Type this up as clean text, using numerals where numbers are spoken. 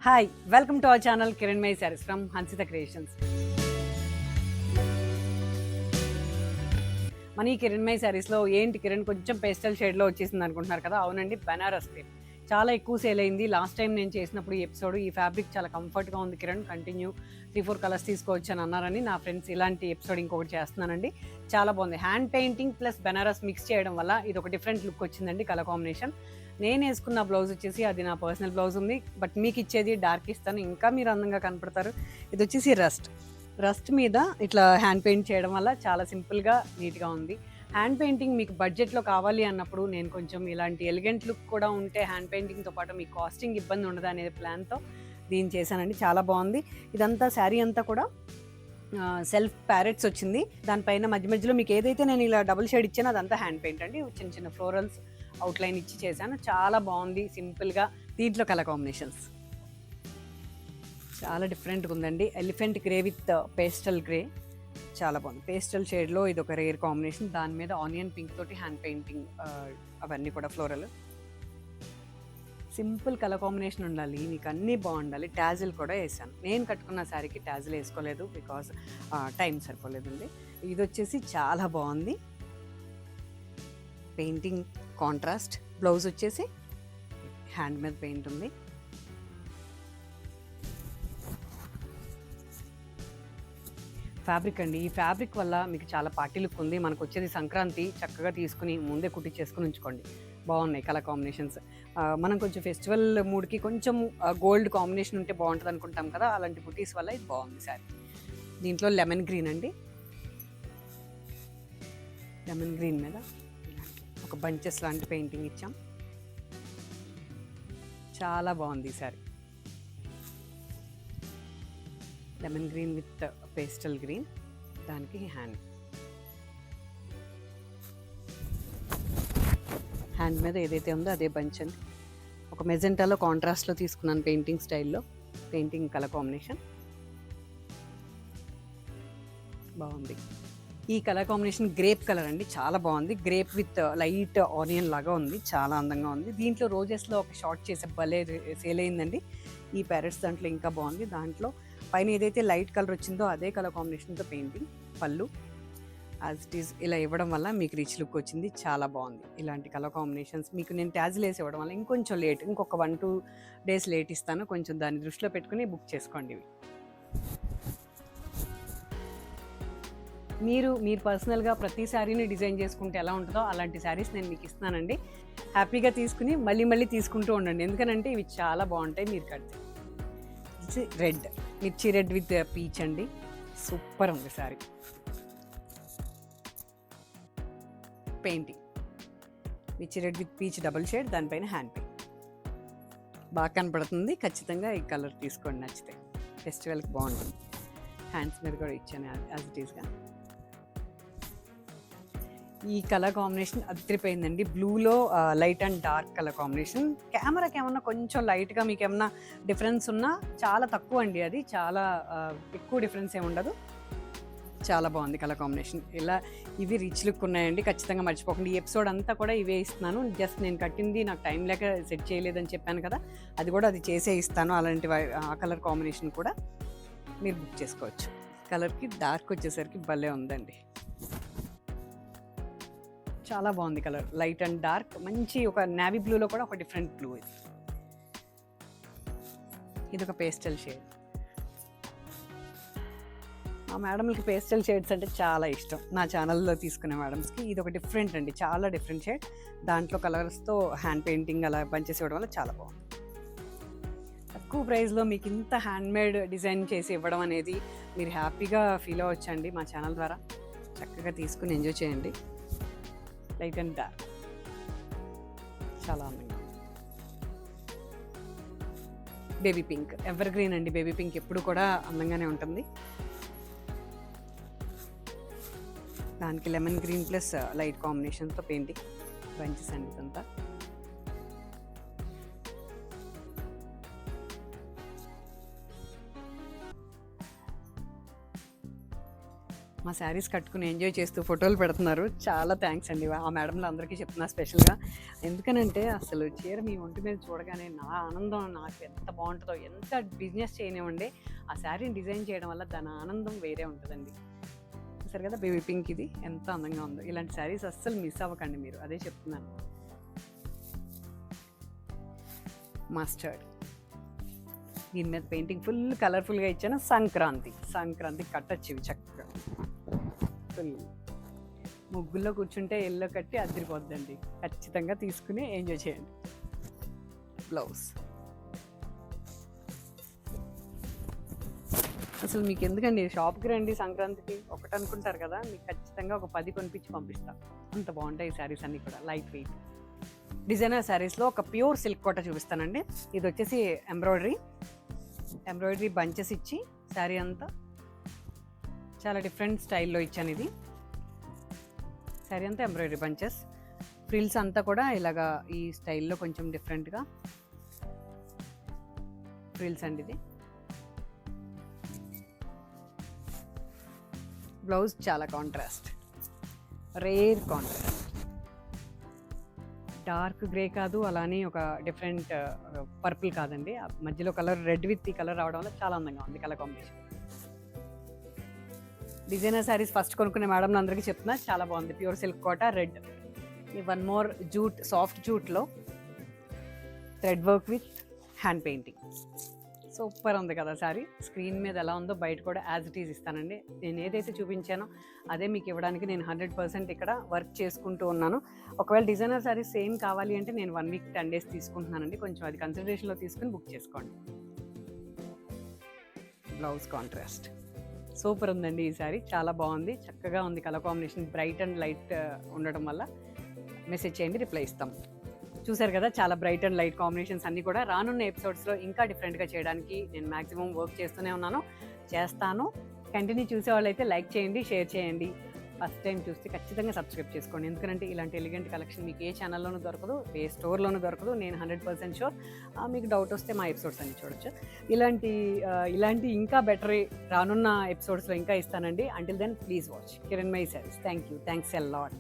Hi welcome to our channel Kiranmayi saris from Hansitha creations. మన ఈ కిరణ్మయి శారీస్లో ఏంటి కిరణ్ కొంచెం పేస్టల్ షేడ్లో వచ్చేసింది అనుకుంటున్నారు కదా, అవునండి, బనారస్ క్రేప్ చాలా ఎక్కువ సేల్ అయింది. లాస్ట్ టైం నేను చేసినప్పుడు ఈ ఎపిసోడ్ ఈ ఫ్యాబ్రిక్ చాలా కంఫర్ట్గా ఉంది కిరణ్, కంటిన్యూ 3-4 కలర్స్ తీసుకోవచ్చు అని అన్నారని నా ఫ్రెండ్స్ ఇలాంటి ఎపిసోడ్ ఇంకొకటి చేస్తున్నానండి. చాలా బాగుంది. Hand painting plus Banaras mix చేయడం వల్ల ఇది ఒక డిఫరెంట్ లుక్ వచ్చిందండి. కలర్ కాంబినేషన్ నేను వేసుకున్న బ్లౌజ్ వచ్చేసి అది నా పర్సనల్ బ్లౌజ్ ఉంది, బట్ మీకు ఇచ్చేది డార్క్ ఇస్తాను, ఇంకా మీరు అందంగా కనపడతారు. ఇది వచ్చేసి రస్ట్ మీద ఇట్లా హ్యాండ్ పెయింట్ చేయడం వల్ల చాలా సింపుల్గా నీట్గా ఉంది. హ్యాండ్ పెయింటింగ్ మీకు బడ్జెట్లో కావాలి అన్నప్పుడు నేను కొంచెం ఇలాంటి ఎలిగెంట్ లుక్ కూడా ఉంటే హ్యాండ్ పెయింటింగ్తో పాటు మీకు కాస్టింగ్ ఇబ్బంది ఉండదు అనే ప్లాన్తో దీన్ని చేశానండి. చాలా బాగుంది. ఇదంతా శారీ అంతా కూడా సెల్ఫ్ ప్యారెట్స్ వచ్చింది. దానిపైన మధ్య మధ్యలో మీకు ఏదైతే నేను ఇలా డబుల్ షేడ్ ఇచ్చానో అదంతా హ్యాండ్ పెయింట్ అండి. చిన్న చిన్న ఫ్లోరల్స్ అవుట్లైన్ ఇచ్చి చేశాను. చాలా బాగుంది సింపుల్గా. దీంట్లో కలర్ కాంబినేషన్స్ చాలా డిఫరెంట్గా ఉందండి. Elephant grey with pastel grey చాలా బాగుంది. పేస్టల్ షేడ్లో ఇది ఒక రేర్ కాంబినేషన్. దాని మీద ఆనియన్ పింక్ తోటి హ్యాండ్ పెయింటింగ్, అవన్నీ కూడా ఫ్లోరల్. సింపుల్ కలర్ కాంబినేషన్ ఉండాలి, మీకు అన్నీ బాగుండాలి. టాజిల్ కూడా వేసాను. నేను కట్టుకున్న శారీకి టాజిల్ వేసుకోలేదు బికాస్ టైం సరిపోలేదండి. ఇది వచ్చేసి చాలా బాగుంది. పెయింటింగ్ కాంట్రాస్ట్, బ్లౌజ్ వచ్చేసి హ్యాండ్ మీద పెయింట్ ఉంది. ఫ్యాబ్రిక్ అండి, ఈ ఫ్యాబ్రిక్ వల్ల మీకు చాలా పార్టీ లుక్ ఉంది. మనకు వచ్చేది సంక్రాంతి, చక్కగా తీసుకుని ముందే కుట్టించేసుకుని ఉంచుకోండి. బాగున్నాయి కలర్ కాంబినేషన్స్. మనం కొంచెం ఫెస్టివల్ మూడ్కి కొంచెం గోల్డ్ కాంబినేషన్ ఉంటే బాగుంటుంది అనుకుంటాం కదా, అలాంటి బుటీస్ వల్ల ఇది బాగుంది సారీ. దీంట్లో లెమన్ గ్రీన్ అండి, లెమన్ గ్రీన్ మీద ఒక బంచెస్ లాంటి పెయింటింగ్ ఇచ్చాం. చాలా బాగుంది ఈ sorry. Lemon green with pastel green, దానికి హ్యాండ్ మీద ఏదైతే ఉందో అదే బంచ్ అండి. ఒక మెజెంటాలో కాంట్రాస్ట్లో తీసుకున్నాను పెయింటింగ్ స్టైల్లో. పెయింటింగ్ కలర్ కాంబినేషన్ బాగుంది. ఈ కలర్ కాంబినేషన్ గ్రేప్ కలర్ అండి, చాలా బాగుంది. గ్రేప్ విత్ లైట్ ఆనియన్ లాగా ఉంది, చాలా అందంగా ఉంది. దీంట్లో రోజెస్లో ఒక షార్ట్ చేసే భలే సేల్ అయిందండి. ఈ ప్యారెట్స్ దాంట్లో ఇంకా బాగుంది. దాంట్లో పైన ఏదైతే లైట్ కలర్ వచ్చిందో అదే కలర్ కాంబినేషన్తో పెయింటింగ్. పళ్ళు యాజ్ ఇట్ ఈస్ ఇలా ఇవ్వడం వల్ల మీకు రిచ్ లుక్ వచ్చింది. చాలా బాగుంది. ఇలాంటి కలర్ కాంబినేషన్స్ మీకు నేను ట్యాజిల్ వేసి ఇవ్వడం వల్ల ఇంకొంచెం లేట్, ఇంకొక 1-2 డేస్ లేట్ ఇస్తాను. కొంచెం దాన్ని దృష్టిలో పెట్టుకుని బుక్ చేసుకోండి. ఇవి మీరు పర్సనల్గా ప్రతి శారీని డిజైన్ చేసుకుంటే ఎలా ఉంటుందో అలాంటి శారీస్ నేను మీకు ఇస్తున్నానండి. హ్యాపీగా తీసుకుని మళ్ళీ తీసుకుంటూ ఉండండి, ఎందుకనంటే ఇవి చాలా బాగుంటాయి. మీరు కడితే రెడ్, మిర్చి రెడ్ విత్ పీచ్ అండి, సూపర్ ఉంది శారీ. పెయింటింగ్ మిర్చి red with peach double shade, దానిపైన హ్యాండ్ పెయింట్ బాగా కనపడుతుంది. ఖచ్చితంగా ఈ కలర్ తీసుకోండి, నచ్చితే ఫెస్టివల్కి బాగుంటుంది. హ్యాండ్స్ మీద కూడా ఇచ్చాను యాజ్ ఇట్ ఈస్గా. ఈ కలర్ కాంబినేషన్ అదిరిపోయిందండి. బ్లూలో light and dark colour combination. కెమెరాకి ఏమన్నా కొంచెం లైట్గా మీకు ఏమన్నా డిఫరెన్స్ ఉన్నా చాలా తక్కువ అండి, అది చాలా ఎక్కువ డిఫరెన్స్ ఏమి ఉండదు. చాలా బాగుంది కలర్ కాంబినేషన్. ఇలా ఇవి రిచ్ లుక్ ఉన్నాయండి, ఖచ్చితంగా మర్చిపోకండి. ఈ ఎపిసోడ్ అంతా కూడా ఇవే ఇస్తున్నాను. జస్ట్ నేను కట్టింది నాకు టైం లేక సెట్ చేయలేదని చెప్పాను కదా, అది చేసే ఇస్తాను. అలాంటి ఆ కలర్ కాంబినేషన్ కూడా మీరు బుక్ చేసుకోవచ్చు. కలర్కి డార్క్ వచ్చేసరికి భలే ఉందండి, చాలా బాగుంది కలర్. లైట్ అండ్ డార్క్, మంచి ఒక నేవీ బ్లూలో కూడా ఒక డిఫరెంట్ బ్లూ. ఇది ఒక పేస్టల్ షేడ్. ఆ మేడంకి పేస్టల్ షేడ్స్ అంటే చాలా ఇష్టం, నా ఛానల్లో తీసుకునే మేడమ్స్కి. ఇది ఒక డిఫరెంట్ అండి, చాలా డిఫరెంట్ షేడ్. దాంట్లో కలర్స్తో హ్యాండ్ పెయింటింగ్ అలా పనిచేసి ఇవ్వడం వల్ల చాలా బాగుంది. తక్కువ ప్రైస్లో మీకు ఇంత హ్యాండ్మేడ్ డిజైన్ చేసి ఇవ్వడం అనేది మీరు హ్యాపీగా ఫీల్ అవ్వచ్చండి. మా ఛానల్ ద్వారా చక్కగా తీసుకుని ఎంజాయ్ చేయండి. లైట్ అండ్ డార్క్ చాలా అందంగా. బేబీ పింక్ ఎవర్ గ్రీన్ అండి, బేబీ పింక్ ఎప్పుడు కూడా అందంగానే ఉంటుంది. దానికి లెమన్ గ్రీన్ ప్లస్ లైట్ కాంబినేషన్తో పెయింటింగ్ బంచెస్ అండి ఇదంతా. మా శారీస్ కట్టుకుని ఎంజాయ్ చేస్తూ ఫోటోలు పెడుతున్నారు. చాలా థ్యాంక్స్ అండి ఆ మేడంలు అందరికీ చెప్తున్నా స్పెషల్గా. ఎందుకనంటే అసలు చీర మీ ఒంటి మీద చూడగానే నా ఆనందం నాకు ఎంత బాగుంటుందో, ఎంత బిజినెస్ చేయనివ్వండి ఆ శారీని డిజైన్ చేయడం వల్ల దాని ఆనందం వేరే ఉంటుందండి. చూసారు కదా బేబీ పింక్ ఇది ఎంత అందంగా ఉందో. ఇలాంటి శారీస్ అస్సలు మిస్ అవ్వకండి మీరు, అదే చెప్తున్నాను. మస్టర్డ్ దీని మీద పెయింటింగ్ ఫుల్ కలర్ఫుల్గా ఇచ్చాను. సంక్రాంతి కట్టచ్చు ఇవి చక్కగా ఫుల్ ముగ్గుల్లో కూర్చుంటే ఎల్లో కట్టి అదిరిపోద్దండి. ఖచ్చితంగా తీసుకుని ఎంజాయ్ చేయండి. బ్లౌజ్ అసలు మీకు ఎందుకండి షాప్కి రండి సంక్రాంతికి ఒకటి అనుకుంటారు కదా, మీకు ఖచ్చితంగా ఒక 10 కొనిపించి పంపిస్తాను. అంత బాగుంటాయి ఈ శారీస్ అన్నీ కూడా లైట్ వెయిట్. డిజైనర్ శారీస్లో ఒక ప్యూర్ సిల్క్ కోట చూపిస్తానండి. ఇది వచ్చేసి ఎంబ్రాయిడరీ బంచెస్ ఇచ్చి శారీ అంతా చాలా డిఫరెంట్ స్టైల్లో ఇచ్చాను. ఇది శారీ అంతా ఎంబ్రాయిడరీ బంచెస్, ఫ్రిల్స్ అంతా కూడా ఇలాగా ఈ స్టైల్లో కొంచెం డిఫరెంట్గా ఫ్రిల్స్ అండి. ఇది బ్లౌజ్ చాలా contrast, rare contrast, dark grey కాదు, అలానే ఒక డిఫరెంట్ పర్పుల్ కాదండి, మధ్యలో కలర్ రెడ్ విత్ ఈ కలర్ రావడం వల్ల చాలా అందంగా ఉంది colour combination. Designer saris first కొనుక్కునే మేడం అందరికీ చెప్తున్నా, చాలా బాగుంది. Pure silk Kota red, one more jute, soft జూట్లో thread work with hand painting. Super ఉంది కదా శారీ. స్క్రీన్ మీద ఎలా ఉందో బయట కూడా యాజ్ ఇట్ ఈజ్ ఇస్తానండి. నేను ఏదైతే చూపించానో అదే మీకు ఇవ్వడానికి నేను 100% ఇక్కడ వర్క్ చేసుకుంటూ ఉన్నాను. ఒకవేళ డిజైనర్ శారీ సేమ్ కావాలి అంటే నేను 1 వీక్ 10 డేస్ తీసుకుంటున్నానండి. కొంచెం అది కన్సిడరేషన్లో తీసుకుని బుక్ చేసుకోండి. బ్లౌజ్ కాంట్రాస్ట్ సూపర్ ఉందండి. ఈ శారీ చాలా బాగుంది, చక్కగా ఉంది colour combination, bright and light ఉండడం వల్ల మెసేజ్ చేయండి, రిప్లై ఇస్తాం. చూసారు కదా చాలా బ్రైట్ అండ్ లైట్ కాంబినేషన్స్ అన్నీ కూడా రానున్న ఎపిసోడ్స్లో ఇంకా డిఫరెంట్గా చేయడానికి నేను మ్యాక్సిమం వర్క్ చేస్తాను. కంటిన్యూ చూసే వాళ్ళైతే లైక్ చేయండి, షేర్ చేయండి. ఫస్ట్ టైం చూస్తే ఖచ్చితంగా సబ్స్క్రైబ్ చేసుకోండి. ఎందుకంటే ఇలాంటి ఎలిగెంట్ కలెక్షన్ మీకు ఏ ఛానల్లోనూ దొరకదు, ఏ స్టోర్లోనూ దొరకదు. నేను 100% షూర్. మీకు డౌట్ వస్తే మా ఎపిసోడ్స్ అన్ని చూడొచ్చు. ఇలాంటి ఇంకా బెటర్ రానున్న ఎపిసోడ్స్లో ఇంకా ఇస్తానండి. Until then please watch Kiran my saris. Thanks a lot.